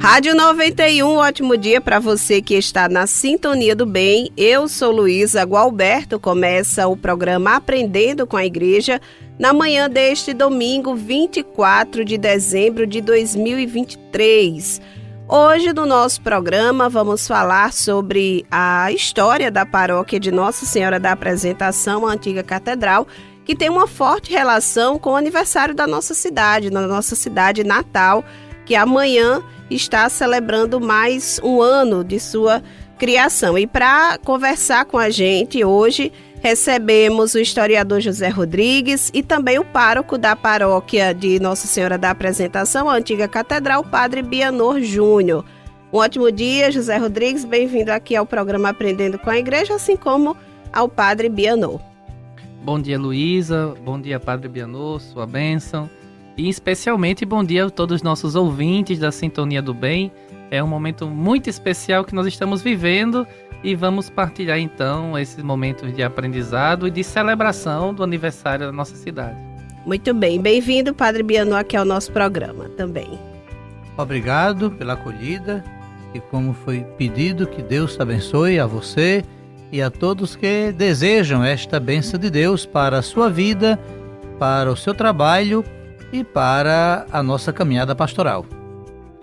Rádio 91, ótimo dia para você que está na Sintonia do Bem. Eu sou Luísa Gualberto, começa o programa Aprendendo com a Igreja na manhã deste domingo, 24 de dezembro de 2023. Hoje no nosso programa vamos falar sobre a história da paróquia de Nossa Senhora da Apresentação, a antiga catedral, que tem uma forte relação com o aniversário da nossa cidade, na nossa cidade natal, que amanhã está celebrando mais um ano de sua criação. E para conversar com a gente hoje, recebemos o historiador José Rodrigues e também o pároco da paróquia de Nossa Senhora da Apresentação, a antiga catedral, o padre Bianor Júnior. Um ótimo dia, José Rodrigues, bem-vindo aqui ao programa Aprendendo com a Igreja, assim como ao padre Bianor. Bom dia, Luísa, bom dia, padre Bianor, sua bênção. E especialmente bom dia a todos os nossos ouvintes da Sintonia do Bem. É um momento muito especial que nós estamos vivendo e vamos partilhar então esses momentos de aprendizado e de celebração do aniversário da nossa cidade. Muito bem, bem-vindo, padre Bianor, aqui ao nosso programa também. Obrigado pela acolhida e como foi pedido, que Deus abençoe a você e a todos que desejam esta bênção de Deus para a sua vida, para o seu trabalho e para a nossa caminhada pastoral.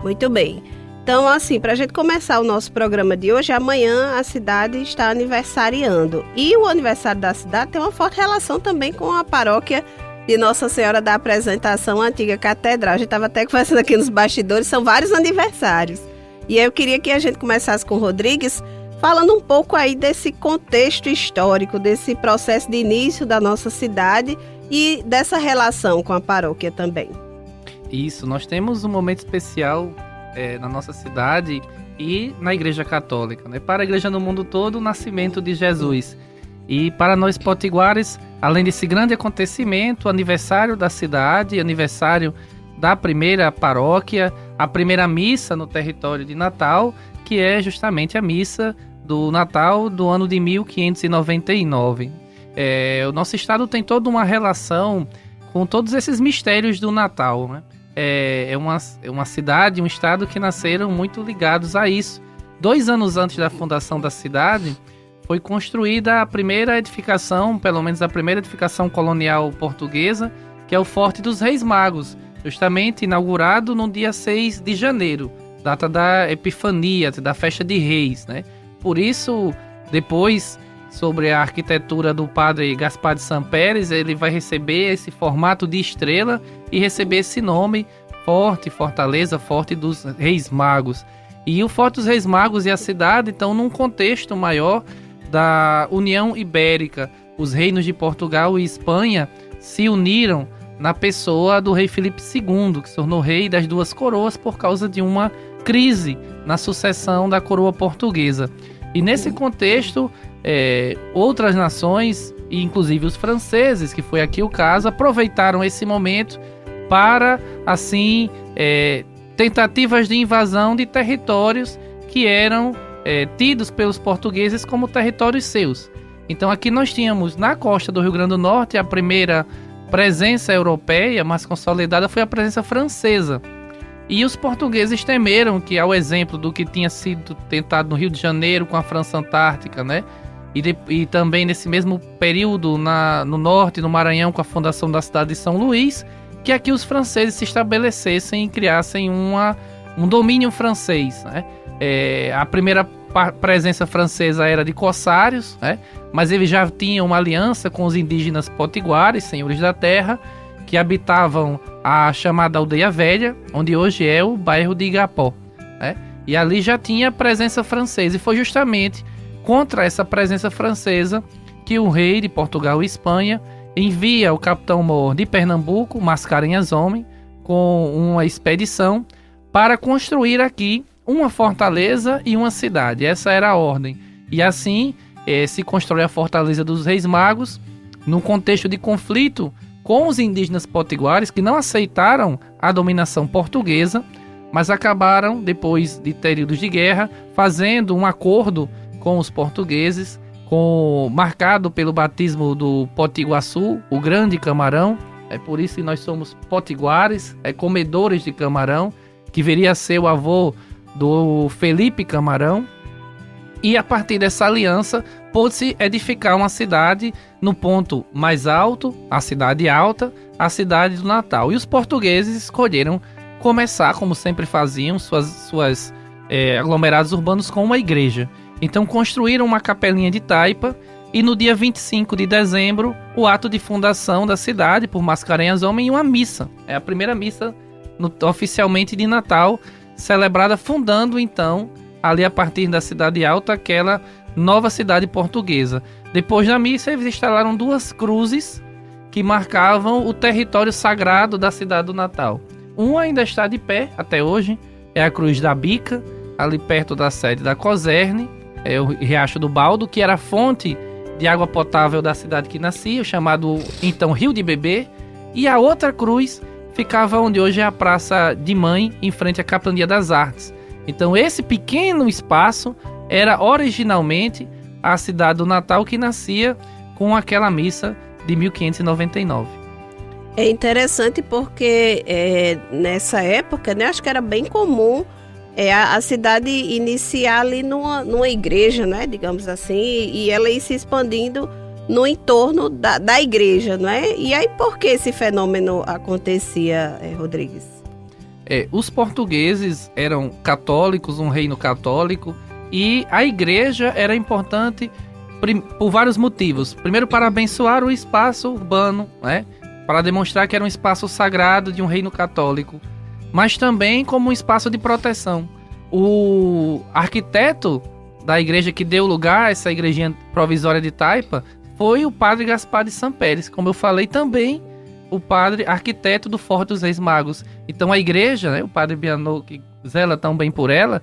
Muito bem. Então, assim, para a gente começar o nosso programa de hoje, amanhã a cidade está aniversariando. E o aniversário da cidade tem uma forte relação também com a paróquia de Nossa Senhora da Apresentação, a antiga catedral. A gente estava até conversando aqui nos bastidores, são vários aniversários. E eu queria que a gente começasse com o Rodrigues, falando um pouco aí desse contexto histórico, desse processo de início da nossa cidade e dessa relação com a paróquia também. Isso, nós temos um momento especial na nossa cidade e na Igreja Católica, né? Para a Igreja no mundo todo, o nascimento de Jesus. E para nós potiguares, além desse grande acontecimento, aniversário da cidade, aniversário da primeira paróquia, a primeira missa no território de Natal, que é justamente a missa do Natal do ano de 1599. O nosso estado tem toda uma relação com todos esses mistérios do Natal, né? É uma cidade, um estado que nasceram muito ligados a isso. 2 anos antes da fundação da cidade, foi construída a primeira edificação, pelo menos a primeira edificação colonial portuguesa, que é o Forte dos Reis Magos, justamente inaugurado no dia 6 de janeiro, data da Epifania, da Festa de Reis, né? Por isso, depois, sobre a arquitetura do padre Gaspar de Sampérez, ele vai receber esse formato de estrela e receber esse nome, Forte, Fortaleza, Forte dos Reis Magos. E o Forte dos Reis Magos e a cidade estão num contexto maior da União Ibérica. Os reinos de Portugal e Espanha se uniram na pessoa do rei Filipe II, que se tornou rei das duas coroas por causa de uma crise na sucessão da coroa portuguesa. E nesse contexto, outras nações, e inclusive os franceses, que foi aqui o caso, aproveitaram esse momento para, assim, tentativas de invasão de territórios que eram tidos pelos portugueses como territórios seus. Então aqui nós tínhamos, na costa do Rio Grande do Norte, a primeira presença europeia mais consolidada foi a presença francesa. E os portugueses temeram que, ao exemplo do que tinha sido tentado no Rio de Janeiro com a França Antártica, né? E também nesse mesmo período no norte, no Maranhão, com a fundação da cidade de São Luís, que aqui os franceses se estabelecessem e criassem um domínio francês, né? A primeira presença francesa era de corsários, né? Mas eles já tinham uma aliança com os indígenas potiguares, senhores da terra, que habitavam a chamada Aldeia Velha, onde hoje é o bairro de Igapó, né? E ali já tinha presença francesa, e foi justamente contra essa presença francesa que o rei de Portugal e Espanha envia o capitão-mor de Pernambuco, Mascarenhas Homem, com uma expedição para construir aqui uma fortaleza e uma cidade. Essa era a ordem. E assim se constrói a Fortaleza dos Reis Magos, num contexto de conflito com os indígenas potiguares, que não aceitaram a dominação portuguesa, mas acabaram, depois de períodos de guerra, fazendo um acordo com os portugueses, marcado pelo batismo do Potiguaçu, o grande camarão. É por isso que nós somos potiguares, comedores de camarão, que viria a ser o avô do Felipe Camarão, e a partir dessa aliança pôde-se edificar uma cidade no ponto mais alto, a cidade alta, a cidade do Natal. E os portugueses escolheram começar, como sempre faziam, suas aglomerados urbanos com uma igreja. Então construíram uma capelinha de taipa, e no dia 25 de dezembro, o ato de fundação da cidade por Mascarenhas Homem e uma missa. É a primeira missa oficialmente de Natal, celebrada fundando então, ali a partir da Cidade Alta, aquela nova cidade portuguesa. Depois da missa, eles instalaram 2 cruzes que marcavam o território sagrado da cidade do Natal. Uma ainda está de pé até hoje, é a Cruz da Bica, ali perto da sede da Coserne, é o Riacho do Baldo, que era a fonte de água potável da cidade que nascia, chamado então Rio de Bebê, e a outra cruz ficava onde hoje é a Praça de Mãe, em frente à Capelania das Artes. Então esse pequeno espaço era originalmente a cidade do Natal, que nascia com aquela missa de 1599. É interessante porque nessa época, né, acho que era bem comum a cidade iniciar ali numa igreja, né, digamos assim, e ela ir se expandindo no entorno da igreja, não é? E aí por que esse fenômeno acontecia, Rodrigues? Os portugueses eram católicos, um reino católico, e a igreja era importante por vários motivos. Primeiro, para abençoar o espaço urbano, né? Para demonstrar que era um espaço sagrado de um reino católico, mas também como um espaço de proteção. O arquiteto da igreja que deu lugar a essa igrejinha provisória de Taipa foi o padre Gaspar de Sampérez, como eu falei, também o padre arquiteto do Forte dos Reis Magos. Então a igreja, né, o padre Bianot, que zela tão bem por ela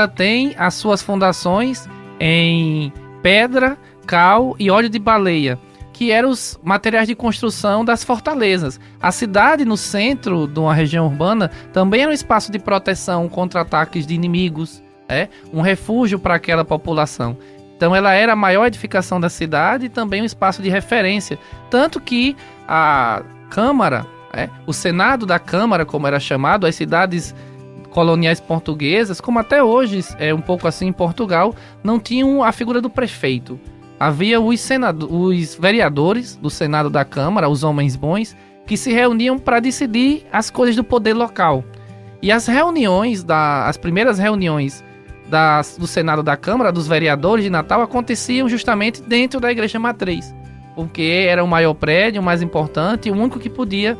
tem as suas fundações em pedra, cal e óleo de baleia, que eram os materiais de construção das fortalezas. A cidade, no centro de uma região urbana, também era um espaço de proteção contra ataques de inimigos, um refúgio para aquela população. Então ela era a maior edificação da cidade e também um espaço de referência. Tanto que a Câmara, o Senado da Câmara, como era chamado, as cidades coloniais portuguesas, como até hoje é um pouco assim em Portugal, não tinham a figura do prefeito. Havia os vereadores do Senado da Câmara, os homens bons, que se reuniam para decidir as coisas do poder local. E as reuniões, as primeiras reuniões do Senado da Câmara, dos vereadores de Natal, aconteciam justamente dentro da Igreja Matriz, porque era o maior prédio, o mais importante, e o único que podia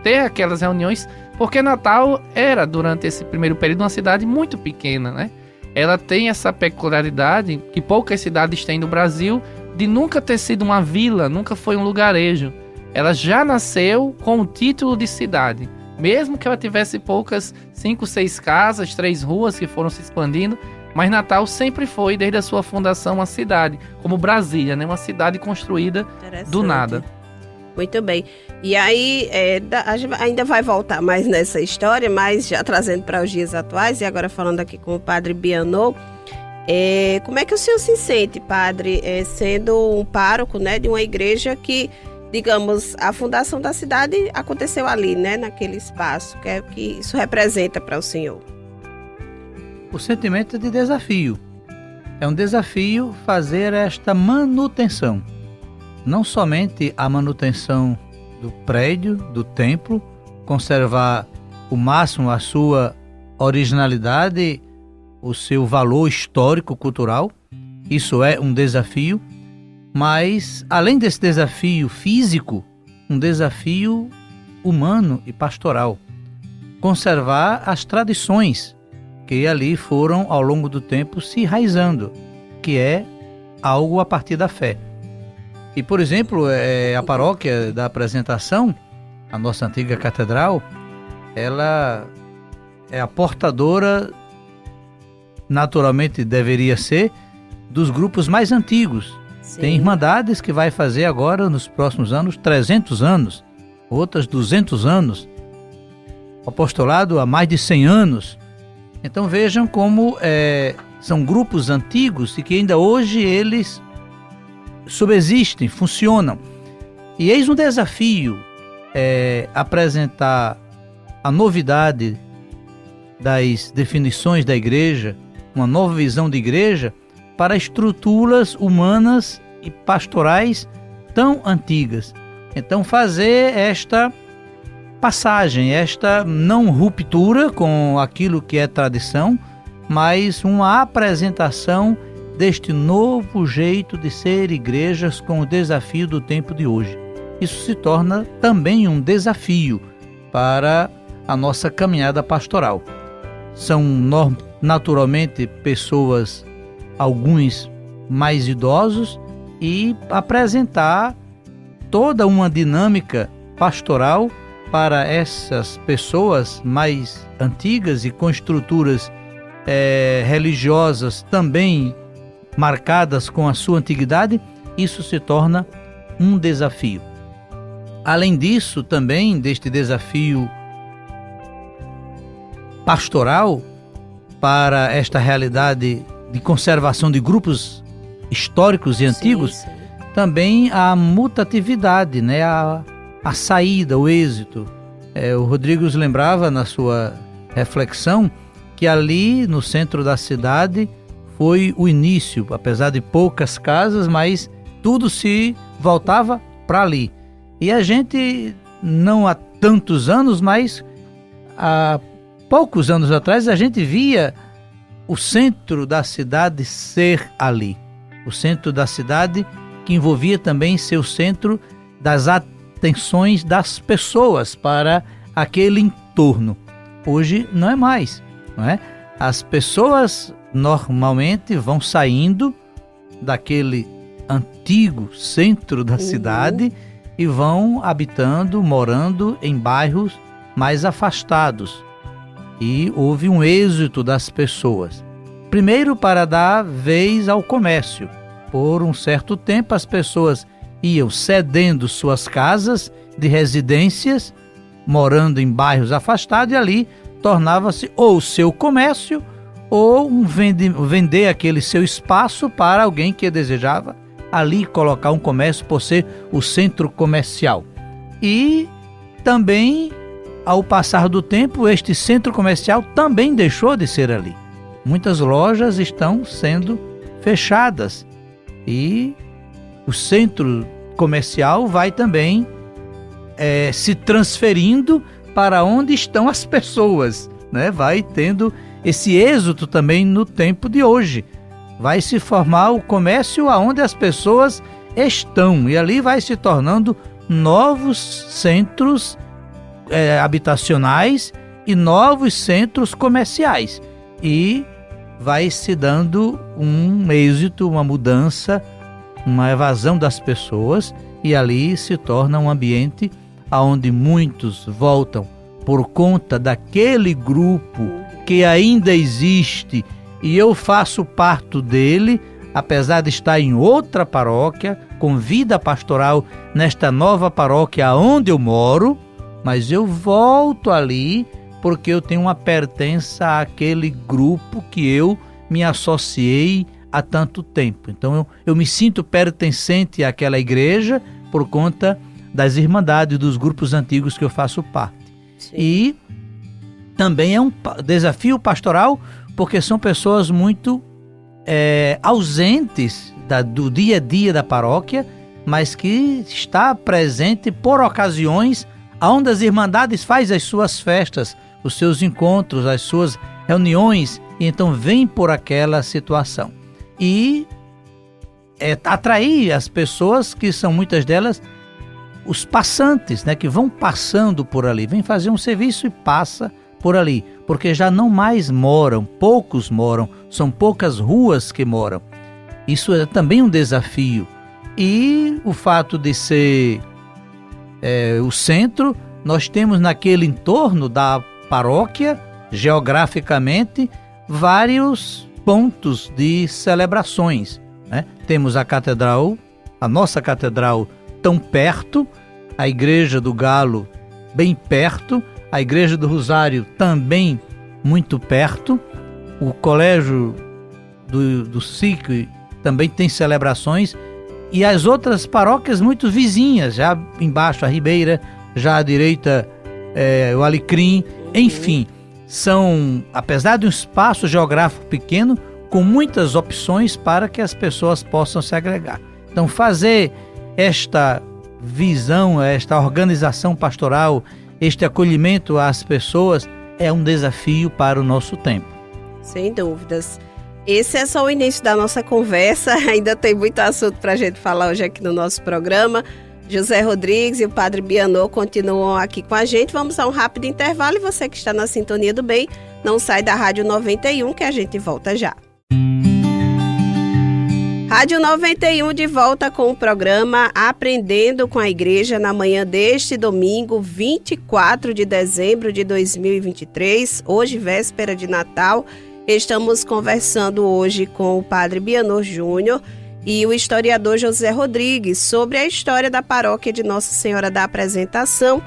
ter aquelas reuniões, porque Natal era, durante esse primeiro período, uma cidade muito pequena, né? Ela tem essa peculiaridade que poucas cidades têm no Brasil, de nunca ter sido uma vila, nunca foi um lugarejo. Ela já nasceu com o título de cidade, mesmo que ela tivesse poucas 5, 6 casas, 3 ruas que foram se expandindo, mas Natal sempre foi, desde a sua fundação, uma cidade, como Brasília, né? Uma cidade construída do nada. Muito bem. E aí, a gente ainda vai voltar mais nessa história, mas já trazendo para os dias atuais, e agora falando aqui com o padre Bianot, como é que o senhor se sente, padre, sendo um pároco, né, de uma igreja que, digamos, a fundação da cidade aconteceu ali, né, naquele espaço, que isso representa para o senhor? O sentimento é de desafio. É um desafio fazer esta manutenção. Não somente a manutenção do prédio, do templo, conservar o máximo a sua originalidade, o seu valor histórico, cultural. Isso é um desafio, mas além desse desafio físico, um desafio humano e pastoral. Conservar as tradições que ali foram ao longo do tempo se enraizando, que é algo a partir da fé. E, por exemplo, a paróquia da Apresentação, a nossa antiga catedral, ela é a portadora, naturalmente deveria ser, dos grupos mais antigos. Sim. Tem irmandades que vai fazer agora, nos próximos anos, 300 anos, outras 200 anos. O apostolado há mais de 100 anos. Então vejam como são grupos antigos e que ainda hoje eles subsistem, funcionam. E eis um desafio apresentar a novidade das definições da igreja, uma nova visão de igreja para estruturas humanas e pastorais tão antigas. Então fazer esta passagem, esta não ruptura com aquilo que é tradição, mas uma apresentação deste novo jeito de ser igrejas com o desafio do tempo de hoje. Isso se torna também um desafio para a nossa caminhada pastoral. São naturalmente pessoas, alguns mais idosos, e apresentar toda uma dinâmica pastoral para essas pessoas mais antigas e com estruturas religiosas também marcadas com a sua antiguidade. Isso se torna um desafio. Além disso, também deste desafio pastoral para esta realidade de conservação de grupos históricos e antigos, Sim. também a mutatividade, né? a saída, o êxito. O Rodrigues lembrava na sua reflexão que ali no centro da cidade foi o início, apesar de poucas casas, mas tudo se voltava para ali. E a gente, não há tantos anos, mas há poucos anos atrás, a gente via o centro da cidade ser ali. O centro da cidade que envolvia também ser o centro das atenções das pessoas para aquele entorno. Hoje não é mais, não é? As pessoas normalmente vão saindo daquele antigo centro da cidade e vão habitando, morando em bairros mais afastados. E houve um êxito das pessoas. Primeiro, para dar vez ao comércio. Por um certo tempo, as pessoas iam cedendo suas casas de residências, morando em bairros afastados, e ali tornava-se ou seu comércio ou vender aquele seu espaço para alguém que desejava ali colocar um comércio por ser o centro comercial. E também, ao passar do tempo, este centro comercial também deixou de ser ali. Muitas lojas estão sendo fechadas e o centro comercial vai também se transferindo para onde estão as pessoas, né? Vai tendo esse êxito também no tempo de hoje. Vai se formar o comércio aonde as pessoas estão, e ali vai se tornando novos centros habitacionais e novos centros comerciais, e vai se dando um êxito, uma mudança, uma evasão das pessoas, e ali se torna um ambiente aonde muitos voltam por conta daquele grupo que ainda existe, e eu faço parte dele, apesar de estar em outra paróquia, com vida pastoral nesta nova paróquia onde eu moro, mas eu volto ali porque eu tenho uma pertença àquele grupo que eu me associei há tanto tempo. Então eu me sinto pertencente àquela igreja por conta das irmandades, dos grupos antigos que eu faço parte. Sim. E também é um desafio pastoral, porque são pessoas muito ausentes do dia a dia da paróquia, mas que está presente por ocasiões onde as irmandades fazem as suas festas, os seus encontros, as suas reuniões, e então vem por aquela situação. E atrair as pessoas, que são muitas delas os passantes, né, que vão passando por ali, vem fazer um serviço e passa por ali, porque já não mais moram, poucos moram, são poucas ruas que moram. Isso é também um desafio. E o fato de ser o centro, nós temos naquele entorno da paróquia, geograficamente, vários pontos de celebrações, né? Temos a catedral, a nossa catedral tão perto, a igreja do Galo bem perto, a igreja do Rosário também muito perto, o colégio do SIC também tem celebrações, e as outras paróquias muito vizinhas, já embaixo a Ribeira, já à direita o Alecrim, enfim, são, apesar de um espaço geográfico pequeno, com muitas opções para que as pessoas possam se agregar. Então, fazer esta visão, esta organização pastoral, este acolhimento às pessoas é um desafio para o nosso tempo. Sem dúvidas. Esse é só o início da nossa conversa, ainda tem muito assunto para a gente falar hoje aqui no nosso programa. José Rodrigues e o Padre Bianot continuam aqui com a gente. Vamos a um rápido intervalo e você que está na Sintonia do Bem, não sai da Rádio 91 que a gente volta já. Rádio 91 de volta com o programa Aprendendo com a Igreja na manhã deste domingo, 24 de dezembro de 2023, hoje véspera de Natal. Estamos conversando hoje com o Padre Bianot Júnior e o historiador José Rodrigues sobre a história da paróquia de Nossa Senhora da Apresentação,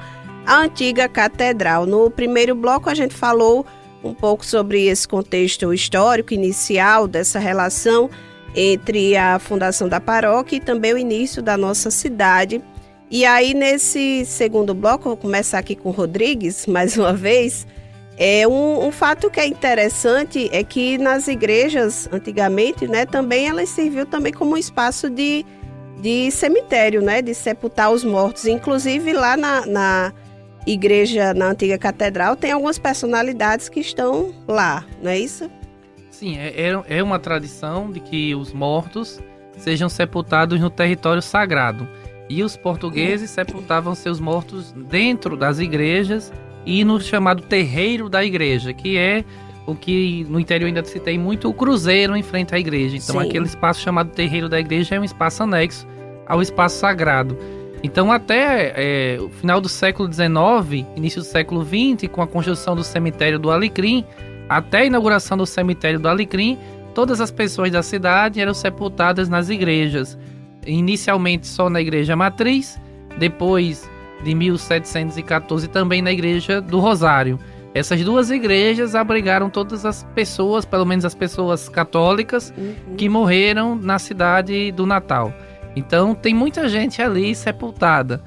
a antiga catedral. No primeiro bloco a gente falou um pouco sobre esse contexto histórico inicial dessa relação entre a fundação da paróquia e também o início da nossa cidade. E aí nesse segundo bloco, vou começar aqui com o Rodrigues mais uma vez. Um fato que é interessante é que nas igrejas, antigamente, né, também elas serviu também como um espaço de cemitério, né, de sepultar os mortos. Inclusive lá na igreja, na antiga catedral, tem algumas personalidades que estão lá, não é isso? Sim, é uma tradição de que os mortos sejam sepultados no território sagrado. E os portugueses sepultavam seus mortos dentro das igrejas e no chamado terreiro da igreja, que é o que no interior ainda se tem muito o cruzeiro em frente à igreja. Então aquele espaço chamado terreiro da igreja é um espaço anexo ao espaço sagrado. Então até o final do século XIX, início do século XX, com a construção do cemitério do Alecrim, até a inauguração do cemitério do Alecrim, todas as pessoas da cidade eram sepultadas nas igrejas. Inicialmente só na igreja matriz, depois de 1714 também na igreja do Rosário. Essas duas igrejas abrigaram todas as pessoas, pelo menos as pessoas católicas, que morreram na cidade do Natal. Então tem muita gente ali sepultada.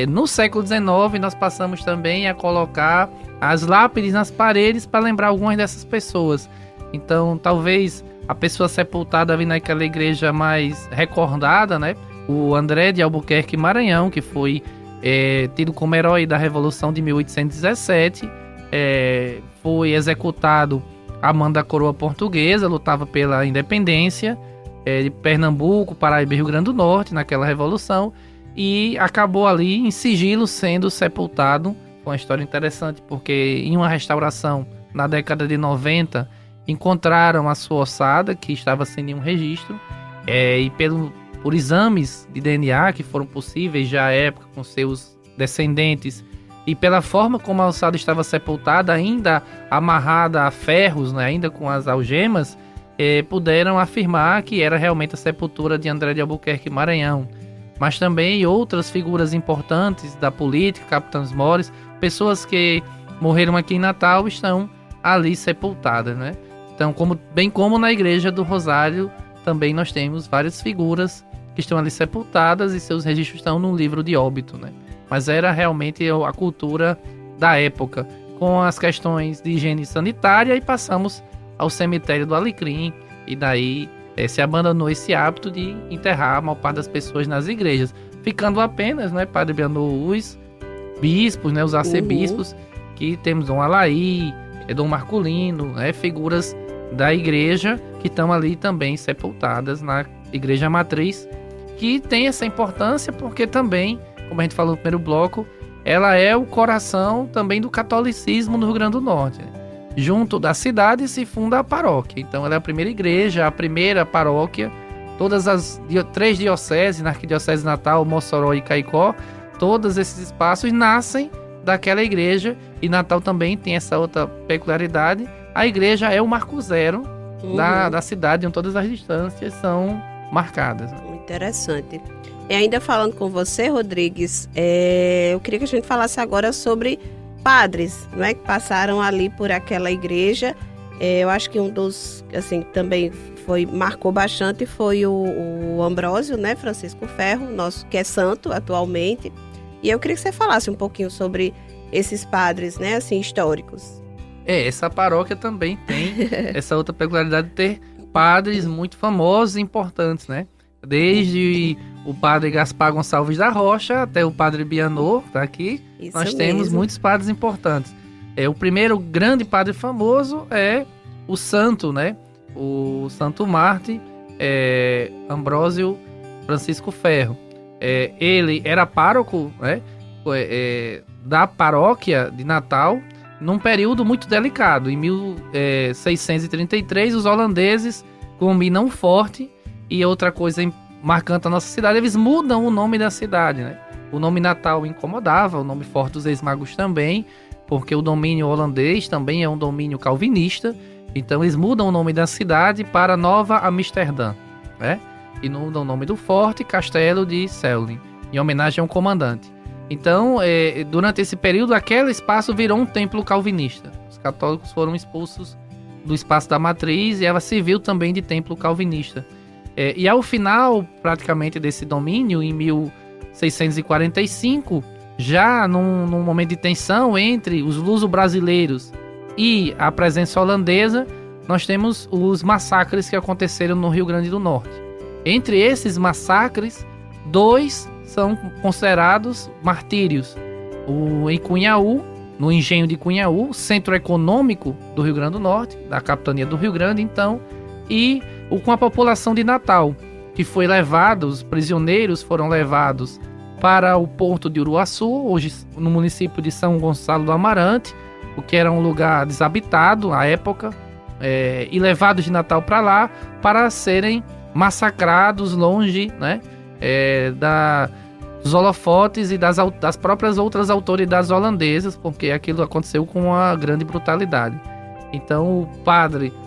No século XIX nós passamos também a colocar as lápides nas paredes para lembrar algumas dessas pessoas. Então talvez a pessoa sepultada ali naquela igreja mais recordada, né? O André de Albuquerque Maranhão, que foi tido como herói da Revolução de 1817, foi executado a mando da coroa portuguesa, lutava pela independência de Pernambuco, Paraíba e Rio Grande do Norte naquela revolução, e acabou ali em sigilo sendo sepultado. Foi uma história interessante porque em uma restauração na década de 90 encontraram a sua ossada que estava sem nenhum registro, e por exames de DNA que foram possíveis já à época com seus descendentes e pela forma como a ossada estava sepultada, ainda amarrada a ferros, né, ainda com as algemas, puderam afirmar que era realmente a sepultura de André de Albuquerque Maranhão. Mas também outras figuras importantes da política, capitães mores, pessoas que morreram aqui em Natal estão ali sepultadas, né? Então, bem como na igreja do Rosário, também nós temos várias figuras que estão ali sepultadas e seus registros estão no livro de óbito, né? Mas era realmente a cultura da época, com as questões de higiene sanitária, e passamos ao cemitério do Alecrim, e daí se abandonou esse hábito de enterrar a maior parte das pessoas nas igrejas, ficando apenas, né, Padre Bianot, os bispos, né, os arcebispos, que temos Dom Alaí, Dom Marculino, né, figuras da igreja que estão ali também sepultadas na igreja matriz, que tem essa importância porque também, como a gente falou no primeiro bloco, ela é o coração também do catolicismo no Rio Grande do Norte, né? Junto da cidade se funda a paróquia, então ela é a primeira igreja, a primeira paróquia. Todas as 3 dioceses, na Arquidiocese de Natal, Mossoró e Caicó, todos esses espaços nascem daquela igreja, e Natal também tem essa outra peculiaridade. A igreja é o marco zero da cidade, onde todas as distâncias são marcadas. Interessante. E ainda falando com você, Rodrigues, eu queria que a gente falasse agora sobre padres, não é, que passaram ali por aquela igreja. Eu acho que um dos, assim, também marcou bastante foi o Ambrósio, né, Francisco Ferro, nosso, que é santo atualmente. E eu queria que você falasse um pouquinho sobre esses padres, né, assim, históricos. Essa paróquia também tem essa outra peculiaridade de ter padres muito famosos e importantes, né? Desde o padre Gaspar Gonçalves da Rocha até o padre Bianor, tá aqui. Isso Nós temos mesmo. muitos padres importantes. O primeiro grande padre famoso é o santo, né? O Santo Mártir Ambrósio Francisco Ferro. Ele era pároco, né? Da paróquia de Natal num período muito delicado. Em 1633, os holandeses, com mina um forte, e outra coisa marcante da nossa cidade, eles mudam o nome da cidade, né? O nome Natal incomodava, o nome Forte dos Reis-Magos também, porque o domínio holandês também é um domínio calvinista. Então eles mudam o nome da cidade para Nova Amsterdã, né? E mudam o nome do forte, Castelo de Selling, em homenagem ao comandante. Então, durante esse período, aquele espaço virou um templo calvinista. Os católicos foram expulsos do espaço da matriz e ela serviu também de templo calvinista. E ao final, praticamente, desse domínio, em 1645, já num momento de tensão entre os luso-brasileiros e a presença holandesa, nós temos os massacres que aconteceram no Rio Grande do Norte. Entre esses massacres, 2 são considerados martírios. Em Cunhaú, no engenho de Cunhaú, centro econômico do Rio Grande do Norte, da capitania do Rio Grande, então, e com a população de Natal, que foi levado, os prisioneiros foram levados para o porto de Uruaçu, hoje no município de São Gonçalo do Amarante, o que era um lugar desabitado à época, e levados de Natal para lá para serem massacrados longe, né, dos holofotes e das próprias outras autoridades holandesas, porque aquilo aconteceu com uma grande brutalidade. Então o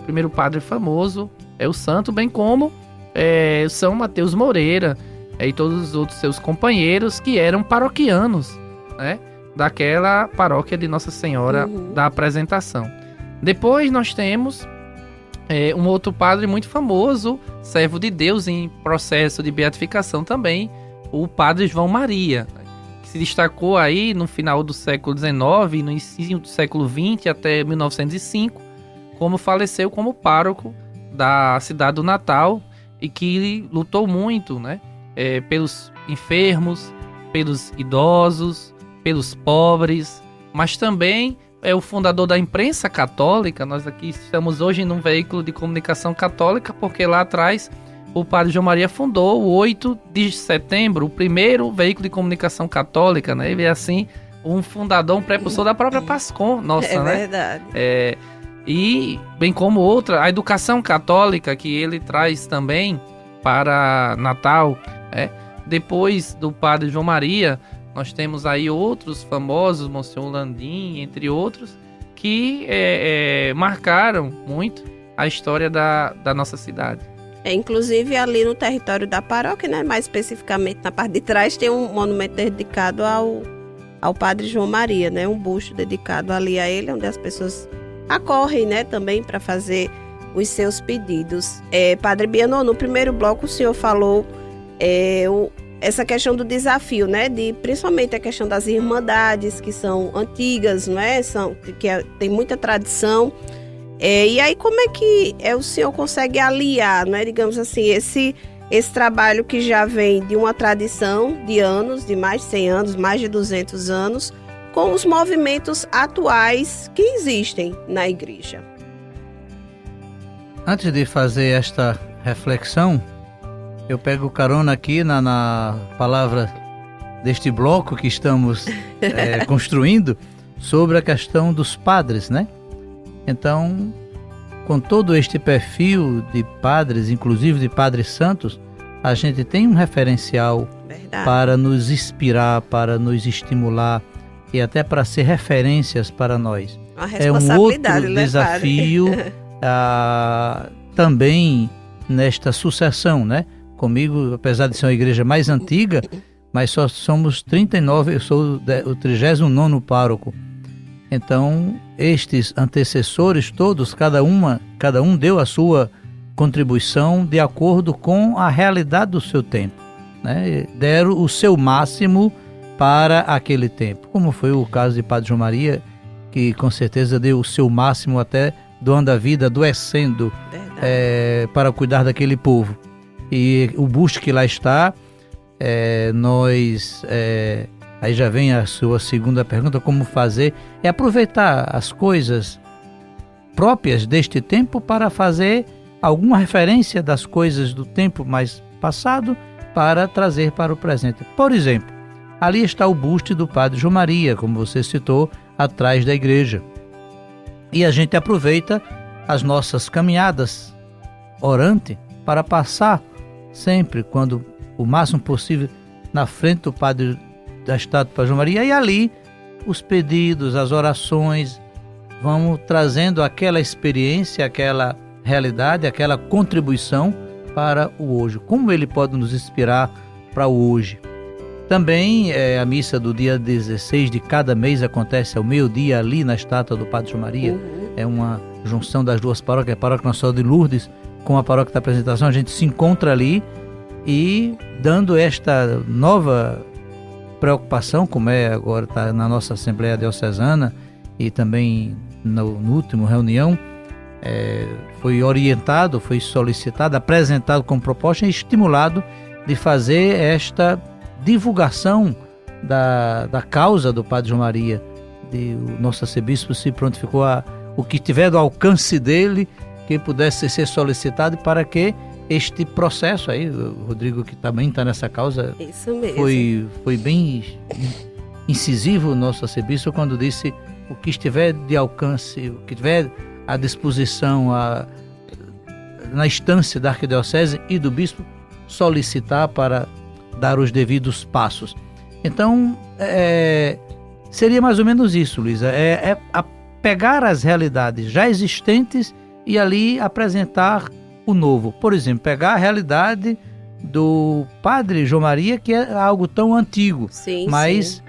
primeiro padre famoso é o santo, bem como São Mateus Moreira e todos os outros seus companheiros que eram paroquianos, né, daquela paróquia de Nossa Senhora da Apresentação. Depois nós temos um outro padre muito famoso, servo de Deus em processo de beatificação também, o padre João Maria, que se destacou aí no final do século XIX e no início do século XX até 1905, como faleceu como pároco da cidade do Natal e que lutou muito, né, pelos enfermos, pelos idosos, pelos pobres, mas também é o fundador da imprensa católica. Nós aqui estamos hoje num veículo de comunicação católica, porque lá atrás o padre João Maria fundou o 8 de setembro, o primeiro veículo de comunicação católica, né? Ele é assim um fundador, um prepulsor da própria Pascom, nossa, né? É verdade. E bem como a educação católica que ele traz também para Natal, Depois do padre João Maria, nós temos aí outros famosos, Monsenhor Landim, entre outros, que marcaram muito a história da nossa cidade. Inclusive ali no território da paróquia, né, mais especificamente na parte de trás, tem um monumento dedicado ao padre João Maria, né, um busto dedicado ali a ele, onde as pessoas acorrem, né, também para fazer os seus pedidos. Padre Bianor, no primeiro bloco o senhor falou essa questão do desafio, né, principalmente a questão das irmandades, que são antigas, não é? Tem muita tradição. E aí como é que o senhor consegue aliar, né, digamos assim, esse trabalho que já vem de uma tradição de anos, de mais de 100 anos, mais de 200 anos, com os movimentos atuais que existem na igreja? Antes de fazer esta reflexão, eu pego carona aqui na palavra deste bloco que estamos construindo sobre a questão dos padres, né? Então, com todo este perfil de padres, inclusive de padres santos, a gente tem um referencial para nos inspirar, para nos estimular e até para ser referências para nós. É um outro desafio também nesta sucessão, né? Comigo, apesar de ser uma igreja mais antiga, mas só somos 39, eu sou o 39º pároco. Então, estes antecessores todos, cada um deu a sua contribuição de acordo com a realidade do seu tempo, né? Deram o seu máximo para aquele tempo, como foi o caso de Padre João Maria, que com certeza deu o seu máximo, até doando a vida, adoecendo para cuidar daquele povo. E o busto que lá está, aí já vem a sua segunda pergunta, como fazer, é aproveitar as coisas próprias deste tempo para fazer alguma referência das coisas do tempo mais passado para trazer para o presente. Por exemplo, ali está o busto do Padre João Maria, como você citou, atrás da igreja. E a gente aproveita as nossas caminhadas orante para passar sempre, quando o máximo possível, na frente do Padre da estátua do Padre João Maria, e ali os pedidos, as orações, vamos trazendo aquela experiência, aquela realidade, aquela contribuição para o hoje. Como ele pode nos inspirar para o hoje? Também a missa do dia 16 de cada mês acontece ao meio-dia ali na estátua do Padre João Maria. É uma junção das duas paróquias, a paróquia Nossa Senhora de Lourdes com a paróquia da Apresentação. A gente se encontra ali e dando esta nova preocupação, como agora está na nossa Assembleia Diocesana e também no último reunião, foi orientado, foi solicitado, apresentado como proposta e estimulado de fazer esta divulgação da causa do Padre João Maria. O nosso arcebispo se prontificou o que tiver do alcance dele, que pudesse ser solicitado para que este processo aí, o Rodrigo, que também está nessa causa, isso mesmo, foi bem incisivo o nosso arcebispo quando disse o que estiver de alcance, o que tiver à disposição na instância da arquidiocese e do bispo, solicitar para dar os devidos passos. Então, seria mais ou menos isso, Luísa, pegar as realidades já existentes e ali apresentar o novo. Por exemplo, pegar a realidade do Padre João Maria, que é algo tão antigo, sim, mas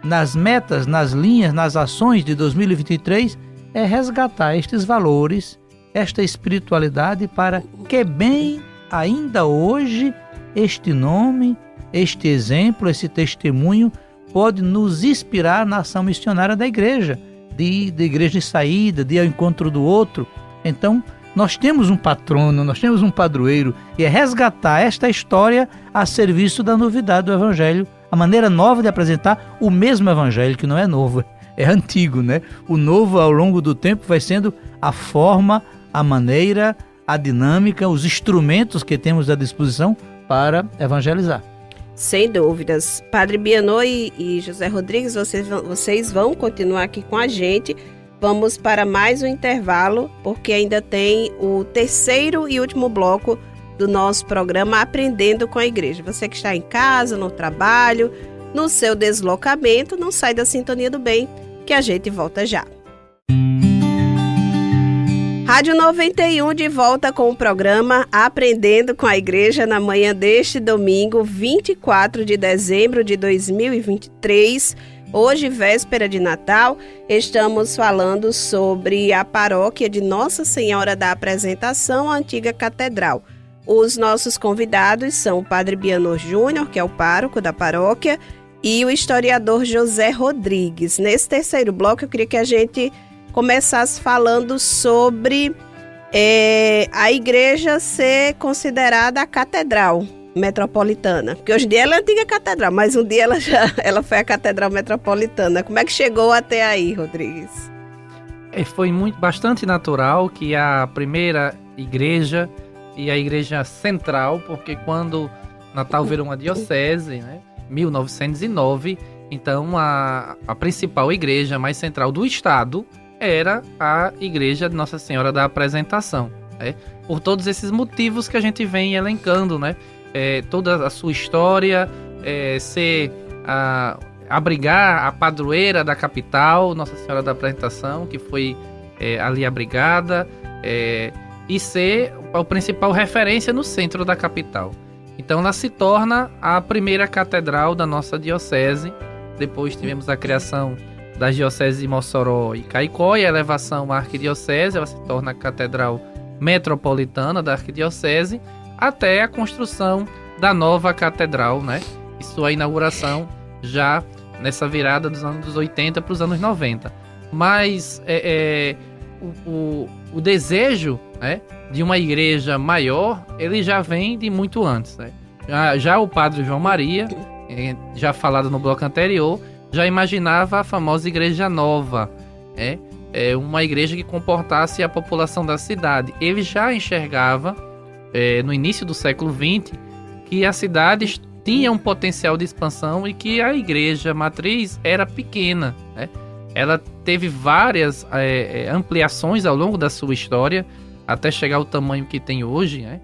nas metas, nas linhas, nas ações de 2023, é resgatar estes valores, esta espiritualidade, para que bem ainda hoje este nome, este exemplo, esse testemunho pode nos inspirar na ação missionária da igreja, de igreja de saída, de ao encontro do outro. Então, nós temos um patrono, nós temos um padroeiro, e é resgatar esta história a serviço da novidade do Evangelho, a maneira nova de apresentar o mesmo Evangelho, que não é novo, é antigo, né? O novo, ao longo do tempo, vai sendo a forma, a maneira, a dinâmica, os instrumentos que temos à disposição para evangelizar. Sem dúvidas. Padre Bianô e José Rodrigues, vocês vão continuar aqui com a gente. Vamos para mais um intervalo, porque ainda tem o terceiro e último bloco do nosso programa Aprendendo com a Igreja. Você que está em casa, no trabalho, no seu deslocamento, não sai da Sintonia do Bem, que a gente volta já. Rádio 91 de volta com o programa Aprendendo com a Igreja na manhã deste domingo, 24 de dezembro de 2023. Hoje, véspera de Natal, estamos falando sobre a paróquia de Nossa Senhora da Apresentação, a antiga catedral. Os nossos convidados são o Padre Bianô Júnior, que é o pároco da paróquia, e o historiador José Rodrigues. Nesse terceiro bloco, eu queria que a gente começasse falando sobre a igreja ser considerada a catedral metropolitana. Porque hoje em dia ela é a antiga catedral, mas um dia ela foi a catedral metropolitana. Como é que chegou até aí, Rodrigues? Foi bastante natural que a primeira igreja e a igreja central, porque quando Natal virou uma diocese, né, 1909, então a principal igreja mais central do estado era a igreja de Nossa Senhora da Apresentação, né? Por todos esses motivos que a gente vem elencando, né? Toda a sua história, abrigar a padroeira da capital, Nossa Senhora da Apresentação, que foi ali abrigada, e ser a principal referência no centro da capital. Então ela se torna a primeira catedral da nossa diocese. Depois tivemos a criação das dioceses de Mossoró e Caicó e a elevação à arquidiocese. Ela se torna a catedral metropolitana da arquidiocese, até a construção da nova catedral, né? E sua inauguração já nessa virada dos anos 80 para os anos 90. mas o desejo, né, de uma igreja maior, ele já vem de muito antes, né? Já o padre João Maria, já falado no bloco anterior, já imaginava a famosa igreja nova, uma igreja que comportasse a população da cidade. Ele já enxergava, no início do século XX, que a cidade tinha um potencial de expansão e que a igreja matriz era pequena, né? Ela teve várias ampliações ao longo da sua história, até chegar ao tamanho que tem hoje, né?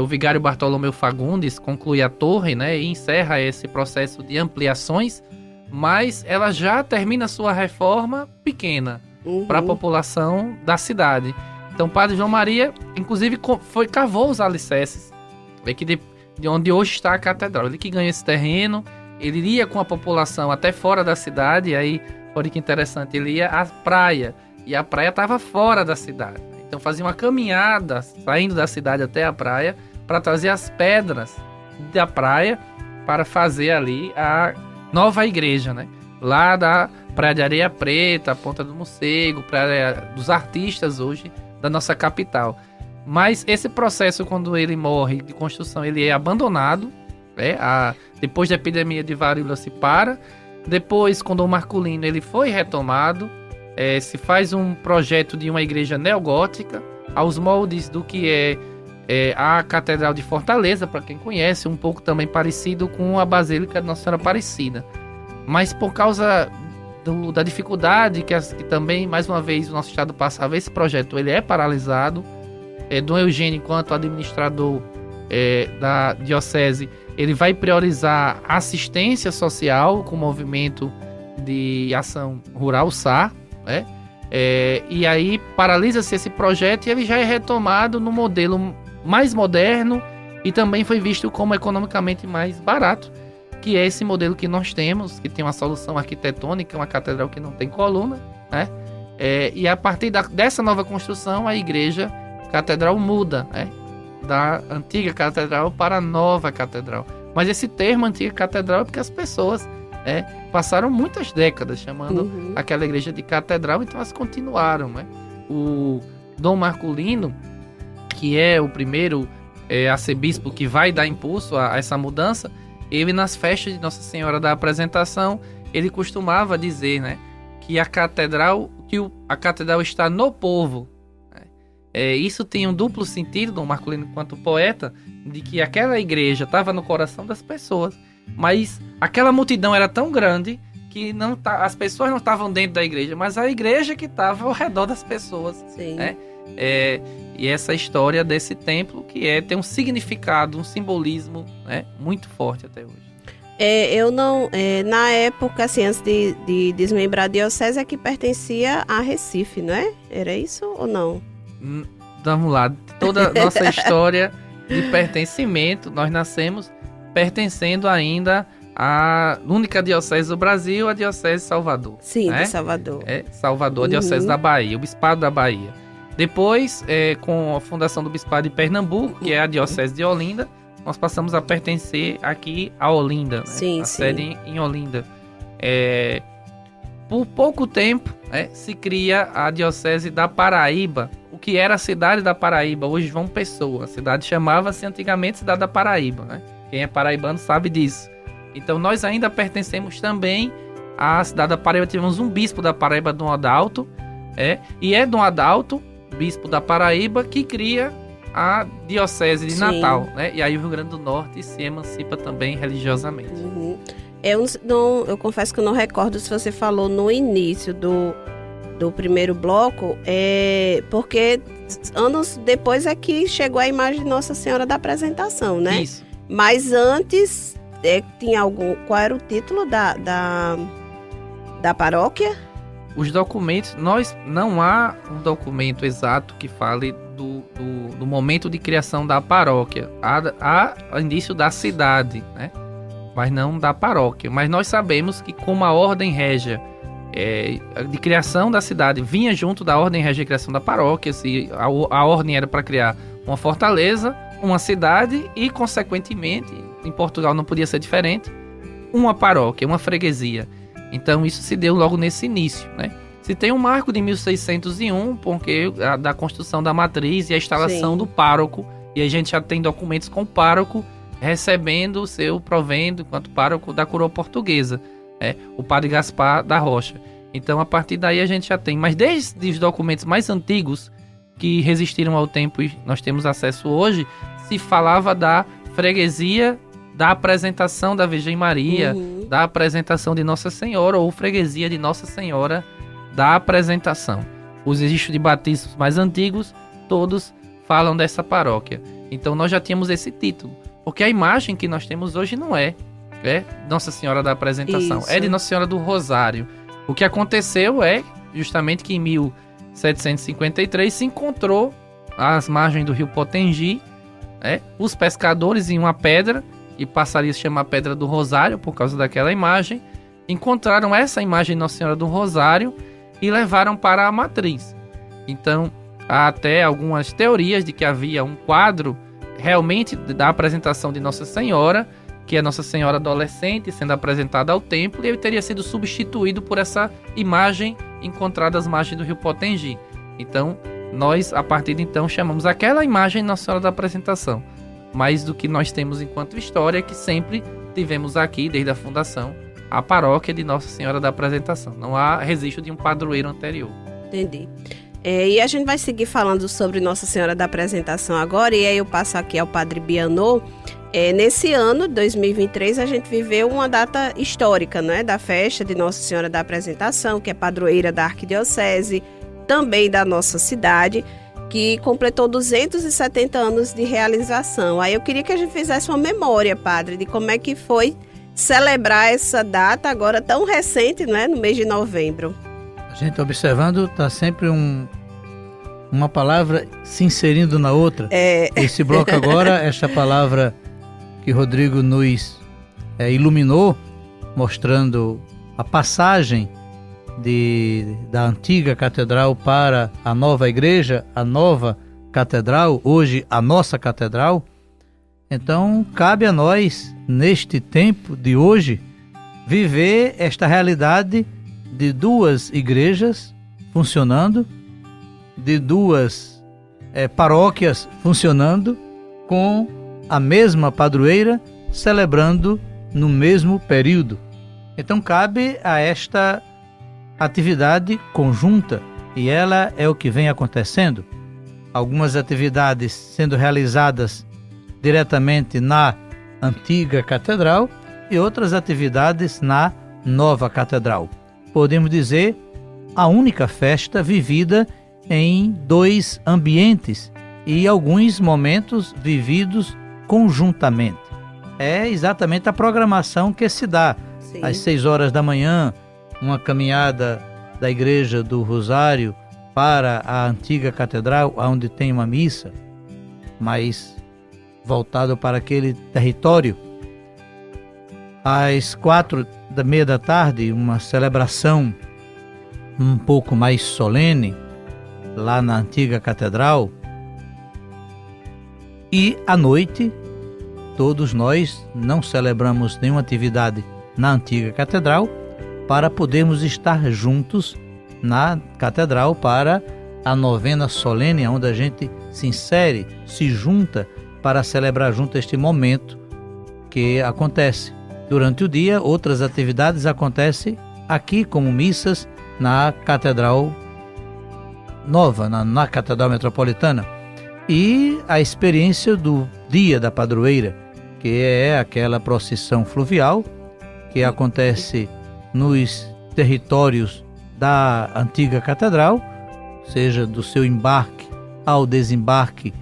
O vigário Bartolomeu Fagundes conclui a torre, né, e encerra esse processo de ampliações, mas ela já termina sua reforma pequena para a população da cidade. Então o padre João Maria, inclusive, cavou os alicerces de onde hoje está a catedral. Ele que ganha esse terreno, ele ia com a população até fora da cidade, e aí, olha que interessante, ele ia à praia, e a praia estava fora da cidade. Então fazia uma caminhada, saindo da cidade até a praia, para trazer as pedras da praia, para fazer ali a nova igreja, né? Lá da Praia de Areia Preta, Ponta do Morcego, Praia dos Artistas hoje, da nossa capital. Mas esse processo, quando ele morre de construção, ele é abandonado, depois da epidemia de varíola se para. Depois, com Dom Marculino, ele foi retomado. Se faz um projeto de uma igreja neogótica, aos moldes do que é a Catedral de Fortaleza, para quem conhece, um pouco também parecido com a Basílica de Nossa Senhora Aparecida. Mas por causa da dificuldade que também, mais uma vez, o nosso estado passava, esse projeto ele é paralisado. Dom Eugênio, enquanto administrador da diocese, ele vai priorizar a assistência social com o movimento de ação rural SAR, né? E aí paralisa-se esse projeto e ele já é retomado no modelo mais moderno e também foi visto como economicamente mais barato, que é esse modelo que nós temos, que tem uma solução arquitetônica, uma catedral que não tem coluna, né? E a partir dessa nova construção, a igreja catedral muda, né? Da antiga catedral para a nova catedral. Mas esse termo antiga catedral é porque as pessoas passaram muitas décadas chamando aquela igreja de catedral, então elas continuaram, né? O Dom Marculino, que é o primeiro arcebispo que vai dar impulso a essa mudança, ele nas festas de Nossa Senhora da Apresentação, ele costumava dizer, né, que a catedral está no povo. Isso tem um duplo sentido, Dom Marculino enquanto poeta, de que aquela igreja estava no coração das pessoas, mas aquela multidão era tão grande que as pessoas não estavam dentro da igreja, mas a igreja que estava ao redor das pessoas. Sim. Né? E essa história desse templo que tem um significado, um simbolismo, né, muito forte até hoje. Eu não, na época, assim, antes de desmembrar a diocese, que pertencia a Recife, não é? Era isso ou não? Vamos lá, toda a nossa história de pertencimento, nós nascemos pertencendo ainda à única diocese do Brasil, a diocese de Salvador. Sim, né? de Salvador. Salvador, a diocese da Bahia, o bispado da Bahia. Depois, com a fundação do bispado de Pernambuco, que é a diocese de Olinda, nós passamos a pertencer aqui a Olinda, né? Sim, sede em Olinda. Por pouco tempo, se cria a diocese da Paraíba, o que era a cidade da Paraíba, hoje João Pessoa. A cidade chamava-se antigamente Cidade da Paraíba, né? Quem é paraibano sabe disso. Então nós ainda pertencemos também à cidade da Paraíba. Tivemos um bispo da Paraíba, Dom Adalto, e é Dom Adalto, bispo da Paraíba, que cria a diocese de Natal, né? E aí o Rio Grande do Norte se emancipa também religiosamente. Eu confesso que eu não recordo se você falou no início do primeiro bloco, porque anos depois é que chegou a imagem de Nossa Senhora da Apresentação, né? Isso. Mas antes, tinha qual era o título da paróquia? Os documentos, não há um documento exato que fale do momento de criação da paróquia. Há início da cidade, né? Mas não da paróquia. Mas nós sabemos que como a ordem régia de criação da cidade vinha junto da ordem régia de criação da paróquia, se a ordem era para criar uma fortaleza, uma cidade e, consequentemente, em Portugal não podia ser diferente, uma paróquia, uma freguesia. Então isso se deu logo nesse início, né? Se tem um marco de 1601, porque da construção da matriz e a instalação Sim. do pároco, e a gente já tem documentos com o pároco recebendo o seu provendo enquanto pároco da coroa portuguesa, o padre Gaspar da Rocha. Então, a partir daí a gente já tem. Mas desde os documentos mais antigos que resistiram ao tempo e nós temos acesso hoje, se falava da freguesia da apresentação da Virgem Maria, da apresentação de Nossa Senhora, ou freguesia de Nossa Senhora da apresentação. Os registros de batismos mais antigos, todos falam dessa paróquia. Então nós já tínhamos esse título, porque a imagem que nós temos hoje não é Nossa Senhora da Apresentação, Isso. é de Nossa Senhora do Rosário. O que aconteceu é justamente que em 1753 se encontrou às margens do rio Potengi, os pescadores em uma pedra, e passaria a se chamar Pedra do Rosário por causa daquela imagem, encontraram essa imagem de Nossa Senhora do Rosário e levaram para a matriz. Então, há até algumas teorias de que havia um quadro realmente da apresentação de Nossa Senhora, que é Nossa Senhora adolescente sendo apresentada ao templo, e ele teria sido substituído por essa imagem encontrada às margens do rio Potengi. Então, nós, a partir de então, chamamos aquela imagem de Nossa Senhora da Apresentação. Mais do que nós temos enquanto história, que sempre tivemos aqui, desde a fundação, a paróquia de Nossa Senhora da Apresentação. Não há registro de um padroeiro anterior. Entendi. E a gente vai seguir falando sobre Nossa Senhora da Apresentação agora, e aí eu passo aqui ao Padre Bianot. Nesse ano, 2023, a gente viveu uma data histórica, né, da festa de Nossa Senhora da Apresentação, que é padroeira da Arquidiocese, também da nossa cidade, que completou 270 anos de realização. Aí eu queria que a gente fizesse uma memória, padre, de como é que foi celebrar essa data agora tão recente, né, no mês de novembro. A gente observando, está sempre uma palavra se inserindo na outra. Esse bloco agora, esta palavra que Rodrigo nos iluminou, mostrando a passagem da antiga catedral para a nova igreja, a nova catedral, hoje a nossa catedral. Então, cabe a nós, neste tempo de hoje, viver esta realidade de duas igrejas funcionando, de duas paróquias funcionando, com a mesma padroeira, celebrando no mesmo período. Então, cabe a esta atividade conjunta, e ela é o que vem acontecendo. Algumas atividades sendo realizadas diretamente na antiga catedral e outras atividades na nova catedral. Podemos dizer a única festa vivida em dois ambientes e alguns momentos vividos conjuntamente. É exatamente a programação que se dá. Sim. Às 6 horas da manhã, uma caminhada da Igreja do Rosário para a antiga catedral, onde tem uma missa, mas voltado para aquele território. Às 4:30 da tarde, uma celebração um pouco mais solene, lá na antiga catedral. E à noite, todos nós não celebramos nenhuma atividade na antiga catedral, para podermos estar juntos na catedral para a novena solene, onde a gente se insere, se junta para celebrar junto este momento que acontece. Durante o dia, outras atividades acontecem aqui, como missas na Catedral Nova, na Catedral Metropolitana. E a experiência do Dia da Padroeira, que é aquela procissão fluvial que acontece nos territórios da antiga catedral, seja do seu embarque ao desembarque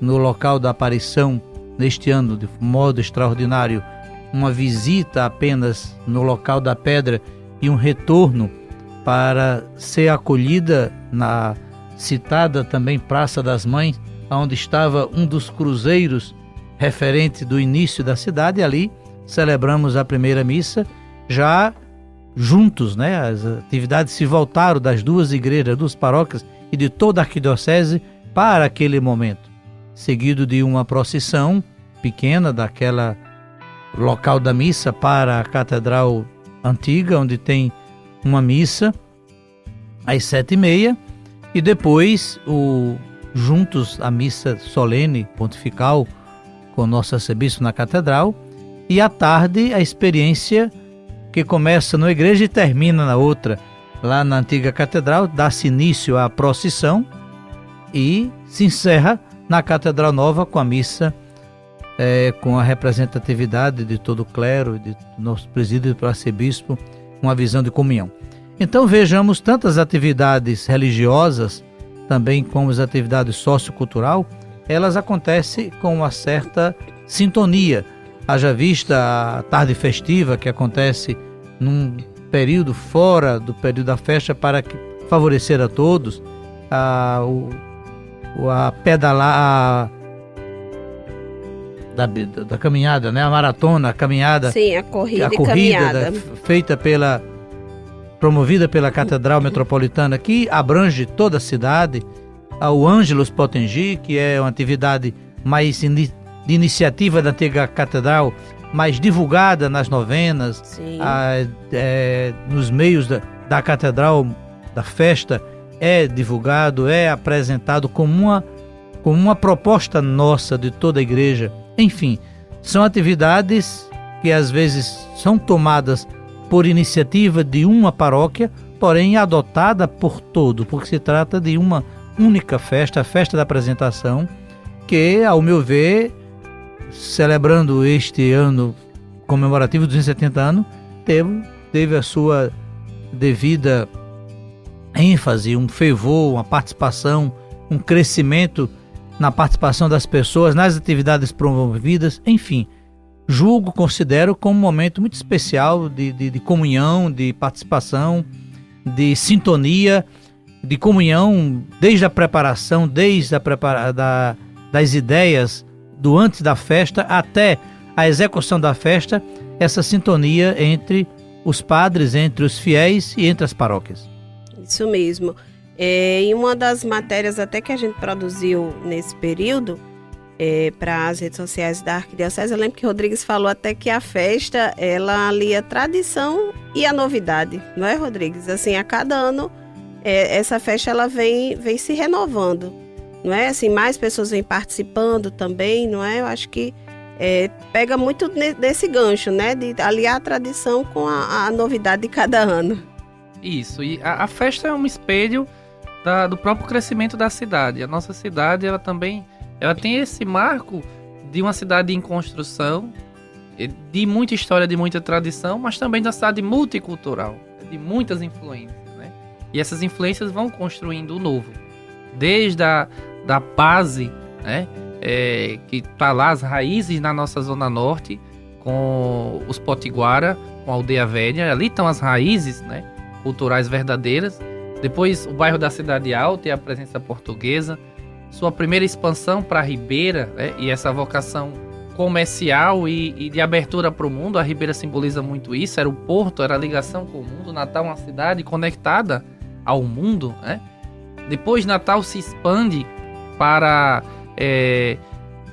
no local da aparição, neste ano, de modo extraordinário, uma visita apenas no local da pedra e um retorno para ser acolhida na citada também Praça das Mães, onde estava um dos cruzeiros referente do início da cidade. E ali celebramos a primeira missa, já juntos, né? As atividades se voltaram das duas igrejas, das paróquias e de toda a arquidiocese para aquele momento, seguido de uma procissão pequena daquela local da missa para a catedral antiga, onde tem uma missa, às 7h30, e depois juntos a missa solene pontifical com o nosso arcebispo na catedral, e à tarde a experiência que começa numa igreja e termina na outra. Lá na antiga catedral dá-se início à procissão e se encerra na Catedral Nova com a missa, com a representatividade de todo o clero, de nosso presídio do arcebispo, uma visão de comunhão. Então vejamos tantas atividades religiosas, também como as atividades sociocultural, elas acontecem com uma certa sintonia. Haja vista a tarde festiva, que acontece num período fora do período da festa para favorecer a todos, a pedalar da caminhada, né? A maratona, a caminhada. Sim, a corrida e caminhada. Promovida pela Catedral Metropolitana, que abrange toda a cidade. O Ângelus Potengi, que é uma atividade mais de iniciativa da antiga catedral, mais divulgada nas novenas, nos meios da catedral, da festa, é divulgado, é apresentado como uma proposta nossa de toda a igreja. Enfim, são atividades que às vezes são tomadas por iniciativa de uma paróquia, porém adotada por todo, porque se trata de uma única festa, a festa da apresentação, que, ao meu ver, celebrando este ano comemorativo dos 270 anos, teve a sua devida ênfase, um fervor, uma participação, um crescimento na participação das pessoas, nas atividades promovidas, enfim. Considero como um momento muito especial de comunhão, de participação, de sintonia, de comunhão, desde a preparação, das ideias do antes da festa até a execução da festa, essa sintonia entre os padres, entre os fiéis e entre as paróquias. Isso mesmo. Em uma das matérias até que a gente produziu nesse período, para as redes sociais da Arquidiocese, eu lembro que Rodrigues falou até que a festa, ela alia a tradição e a novidade, não é, Rodrigues? Assim, a cada ano, essa festa ela vem se renovando, não é? Assim, mais pessoas vêm participando também, não é? Eu acho que pega muito desse gancho, né? De aliar a tradição com a novidade de cada ano. Isso, e a festa é um espelho do próprio crescimento da cidade. A nossa cidade, ela tem esse marco de uma cidade em construção, de muita história, de muita tradição, mas também da cidade multicultural, de muitas influências, né? E essas influências vão construindo o novo. Desde da base, né? Que está lá, as raízes na nossa Zona Norte, com os Potiguara, com a Aldeia Velha, ali estão as raízes, né? Culturais verdadeiras. Depois o bairro da Cidade Alta e a presença portuguesa, sua primeira expansão para a Ribeira, né? E essa vocação comercial e de abertura para o mundo. A Ribeira simboliza muito isso, era o porto, era a ligação com o mundo. Natal é uma cidade conectada ao mundo, né? Depois Natal se expande para,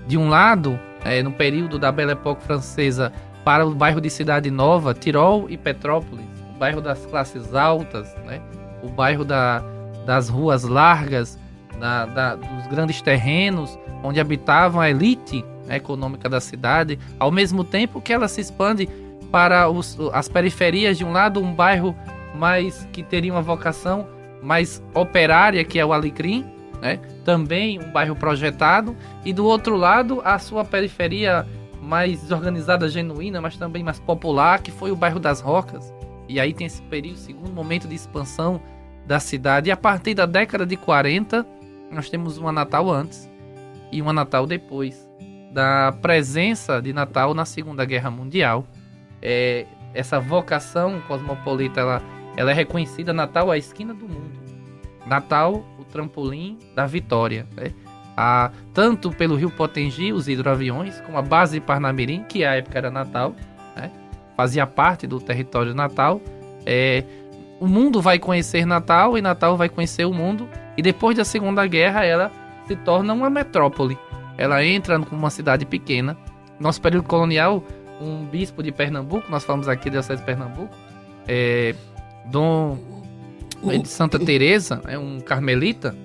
de um lado, no período da Belle Époque francesa, para o bairro de Cidade Nova, Tirol e Petrópolis, o bairro das classes altas, né? O bairro das ruas largas, dos grandes terrenos, onde habitavam a elite econômica da cidade, ao mesmo tempo que ela se expande para as periferias. De um lado, um bairro que teria uma vocação mais operária, que é o Alecrim, né? Também um bairro projetado, e do outro lado, a sua periferia mais desorganizada, genuína, mas também mais popular, que foi o bairro das Rocas. E aí tem esse período, segundo momento de expansão da cidade. E a partir da década de 40, nós temos uma Natal antes e uma Natal depois da presença de Natal na Segunda Guerra Mundial. Essa vocação cosmopolita, ela é reconhecida. Natal é a esquina do mundo. Natal, o trampolim da vitória, né? Tanto pelo Rio Potengi, os hidroaviões, como a base de Parnamirim, que à época era Natal, né? Fazia parte do território Natal. O mundo vai conhecer Natal e Natal vai conhecer o mundo. E depois da Segunda Guerra, ela se torna uma metrópole. Ela entra como uma cidade pequena. Nosso período colonial, um bispo de Pernambuco, nós falamos aqui da diocese de Pernambuco, Dom de Santa Teresa, um carmelita,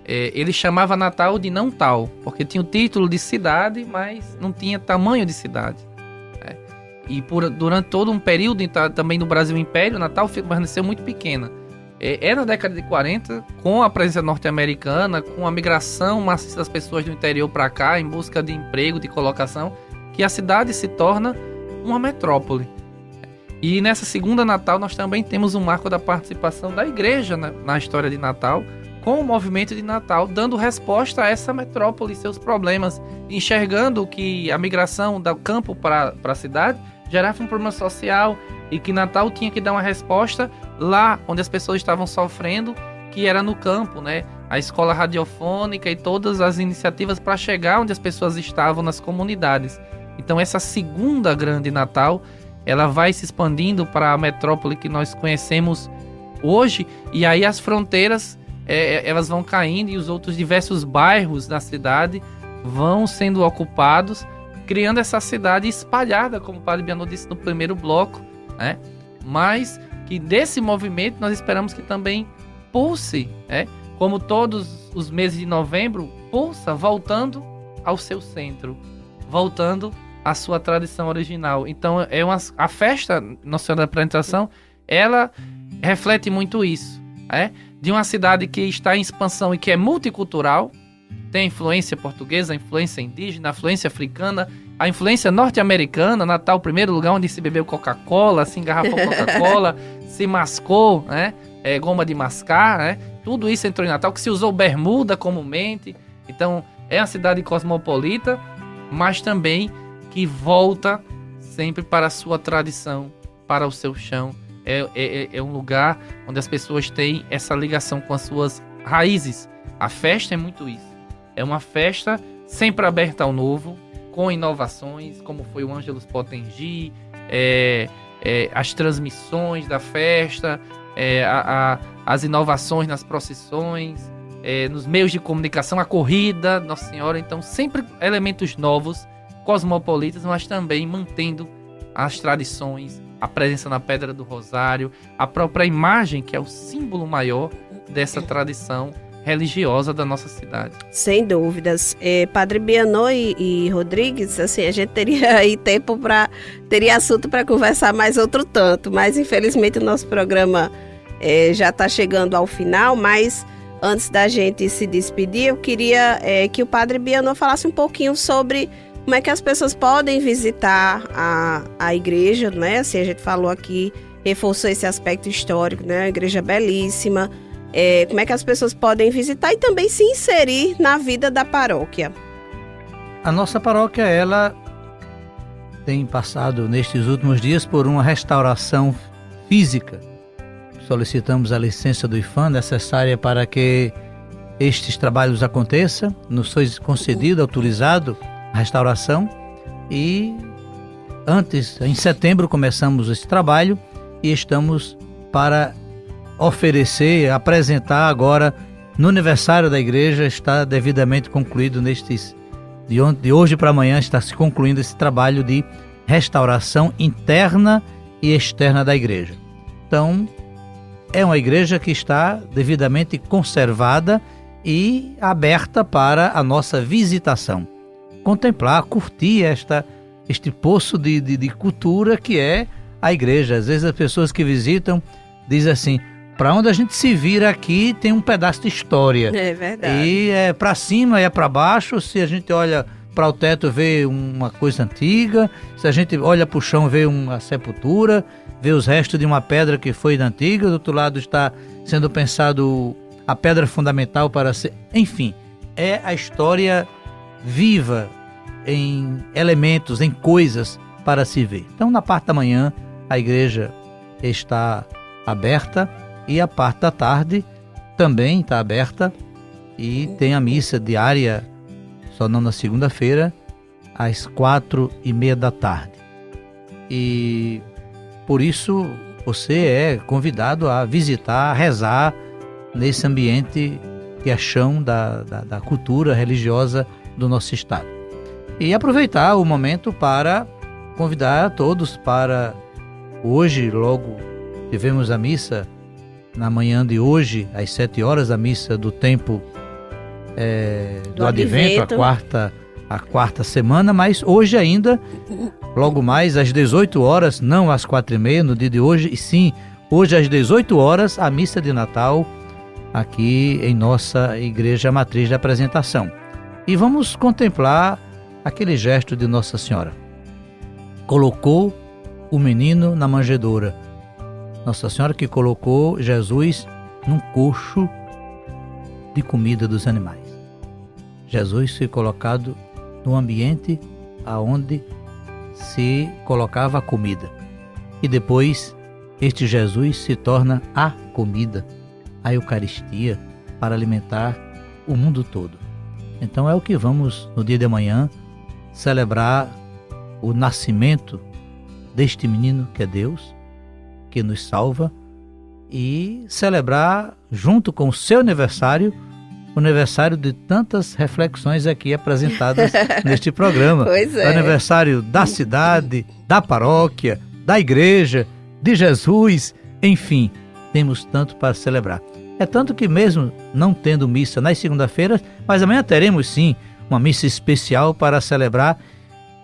ele chamava Natal de não tal, porque tinha o título de cidade, mas não tinha tamanho de cidade. E durante todo um período também no Brasil Império, Natal permaneceu muito pequena. Era na década de 40, com a presença norte-americana, com a migração maciça das pessoas do interior para cá, em busca de emprego, de colocação, que a cidade se torna uma metrópole. E nessa segunda Natal nós também temos um marco da participação da igreja na história de Natal, com o movimento de Natal, dando resposta a essa metrópole e seus problemas, enxergando que a migração do campo para a cidade gerava um problema social e que Natal tinha que dar uma resposta lá onde as pessoas estavam sofrendo, que era no campo, né? A escola radiofônica e todas as iniciativas para chegar onde as pessoas estavam nas comunidades. Então essa segunda grande Natal, ela vai se expandindo para a metrópole que nós conhecemos hoje, e aí as fronteiras elas vão caindo e os outros diversos bairros da cidade vão sendo ocupados, criando essa cidade espalhada, como o Padre Bianot disse no primeiro bloco, né? Mas que desse movimento nós esperamos que também pulse, como todos os meses de novembro, pulsa voltando ao seu centro, voltando à sua tradição original. Então a festa Nossa Senhora da Apresentação, ela reflete muito isso, de uma cidade que está em expansão e que é multicultural, tem influência portuguesa, influência indígena, influência africana, a influência norte-americana. Natal, primeiro lugar onde se bebeu Coca-Cola, se engarrafou Coca-Cola, se mascou, goma de mascar, tudo isso entrou em Natal, que se usou bermuda comumente. Então é uma cidade cosmopolita, mas também que volta sempre para a sua tradição, para o seu chão. É um lugar onde as pessoas têm essa ligação com as suas raízes. A festa é muito isso. É uma festa sempre aberta ao novo, com inovações, como foi o Ângelus Potengi, as transmissões da festa, as inovações nas procissões, nos meios de comunicação, a corrida, Nossa Senhora. Então, sempre elementos novos, cosmopolitas, mas também mantendo as tradições, a presença na Pedra do Rosário, a própria imagem, que é o símbolo maior dessa tradição religiosa da nossa cidade. Sem dúvidas. Padre Bianot e Rodrigues, assim, a gente teria aí teria assunto para conversar mais outro tanto, mas infelizmente o nosso programa já está chegando ao final. Mas antes da gente se despedir, eu queria que o Padre Bianot falasse um pouquinho sobre como é que as pessoas podem visitar a igreja, né? Assim, a gente falou aqui, reforçou esse aspecto histórico, né? A igreja belíssima. Como é que as pessoas podem visitar e também se inserir na vida da paróquia? A nossa paróquia, ela tem passado nestes últimos dias por uma restauração física. Solicitamos a licença do IPHAN necessária para que estes trabalhos aconteçam. Nos foi concedido, autorizado a restauração, e em setembro começamos esse trabalho e estamos para apresentar agora no aniversário da igreja. Está devidamente concluído de hoje para amanhã, está se concluindo esse trabalho de restauração interna e externa da igreja. Então, é uma igreja que está devidamente conservada e aberta para a nossa visitação. Contemplar, curtir este poço de cultura que é a igreja. Às vezes as pessoas que visitam dizem assim: para onde a gente se vira aqui tem um pedaço de história. É verdade. E é para cima e é para baixo. Se a gente olha para o teto, vê uma coisa antiga. Se a gente olha para o chão, vê uma sepultura, vê os restos de uma pedra que foi da antiga. Do outro lado está sendo pensado a pedra fundamental para ser... Enfim, é a história viva em elementos, em coisas para se ver. Então, na parte da manhã, a igreja está aberta e a parte da tarde também está aberta, e tem a missa diária, só não na segunda-feira, às 4:30 da tarde. E por isso você é convidado a visitar, a rezar nesse ambiente que é chão da cultura religiosa do nosso estado. E aproveitar o momento para convidar a todos para... Hoje, logo, tivemos a missa na manhã de hoje, às 7 horas, a missa do tempo do Advento, a quarta semana, mas hoje ainda, logo mais às 18 horas, não às 4h30 no dia de hoje, e sim, hoje às 18 horas, a missa de Natal aqui em nossa Igreja Matriz da Apresentação. E vamos contemplar aquele gesto de Nossa Senhora. Colocou o menino na manjedoura. Nossa Senhora que colocou Jesus num coxo de comida dos animais. Jesus foi colocado no ambiente aonde se colocava a comida. E depois este Jesus se torna a comida, a Eucaristia, para alimentar o mundo todo. Então é o que vamos, no dia de amanhã, celebrar o nascimento deste menino que é Deus, que nos salva, e celebrar, junto com o seu aniversário, o aniversário de tantas reflexões aqui apresentadas neste programa. Pois é. O aniversário da cidade, da paróquia, da igreja, de Jesus, enfim, temos tanto para celebrar. É tanto que mesmo não tendo missa nas segunda-feiras, mas amanhã teremos sim uma missa especial para celebrar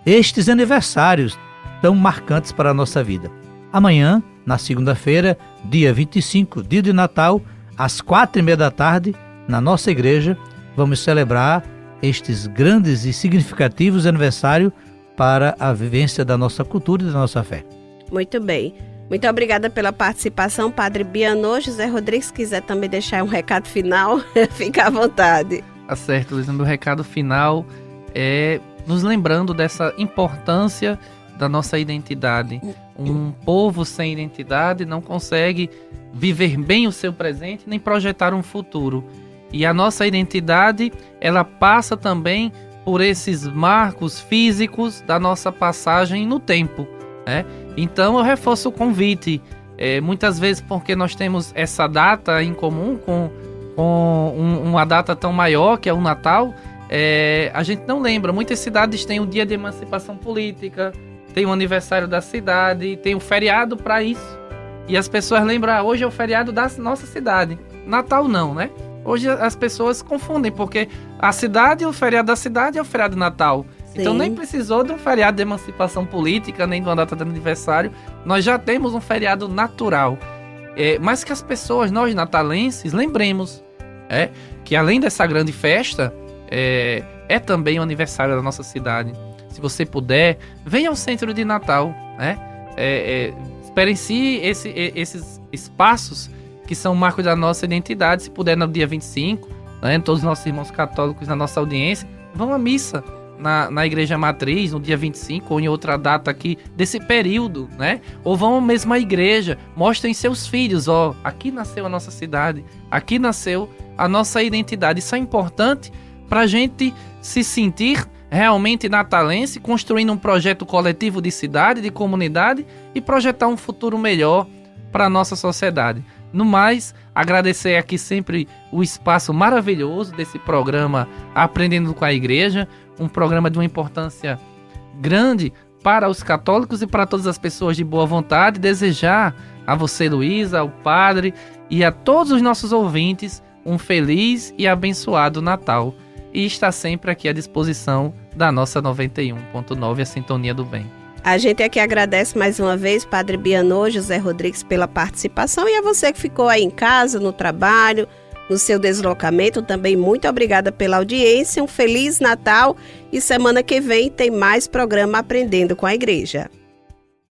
estes aniversários tão marcantes para a nossa vida. Amanhã, na segunda-feira, dia 25, dia de Natal, às 4h30 da tarde, na nossa igreja, vamos celebrar estes grandes e significativos aniversários para a vivência da nossa cultura e da nossa fé. Muito bem. Muito obrigada pela participação, Padre Bianô. José Rodrigues, se quiser também deixar um recado final, fica à vontade. Tá certo, Luísa. Meu recado final é nos lembrando dessa importância da nossa identidade. Um povo sem identidade não consegue viver bem o seu presente nem projetar um futuro. E a nossa identidade, ela passa também por esses marcos físicos da nossa passagem no tempo, né? Então eu reforço o convite, muitas vezes porque nós temos essa data em comum com uma data tão maior que é o Natal, a gente não lembra. Muitas cidades têm o dia de emancipação política, tem o aniversário da cidade, tem um feriado para isso. E as pessoas lembram, hoje é o feriado da nossa cidade. Natal não, né? Hoje as pessoas confundem, porque a cidade, o feriado da cidade é o feriado de Natal. Sim. Então nem precisou de um feriado de emancipação política, nem de uma data de aniversário. Nós já temos um feriado natural. Mas que as pessoas, nós natalenses, lembremos que além dessa grande festa, é também o aniversário da nossa cidade. Se você puder, venha ao centro de Natal, né? Experiencie esses espaços que são marcos da nossa identidade. Se puder, no dia 25, né, todos os nossos irmãos católicos na nossa audiência, vão à missa na Igreja Matriz, no dia 25, ou em outra data aqui desse período, né? Ou vão mesmo à igreja, mostrem seus filhos, aqui nasceu a nossa cidade, aqui nasceu a nossa identidade. Isso é importante para a gente se sentir realmente natalense, construindo um projeto coletivo de cidade, de comunidade e projetar um futuro melhor para a nossa sociedade. No mais, agradecer aqui sempre o espaço maravilhoso desse programa Aprendendo com a Igreja, um programa de uma importância grande para os católicos e para todas as pessoas de boa vontade. Desejar a você, Luísa, ao Padre e a todos os nossos ouvintes um feliz e abençoado Natal. E está sempre aqui à disposição da nossa 91.9, a Sintonia do Bem. A gente aqui agradece mais uma vez, Padre Bianô, José Rodrigues, pela participação, e a você que ficou aí em casa, no trabalho, no seu deslocamento, também muito obrigada pela audiência, um Feliz Natal, e semana que vem tem mais programa Aprendendo com a Igreja.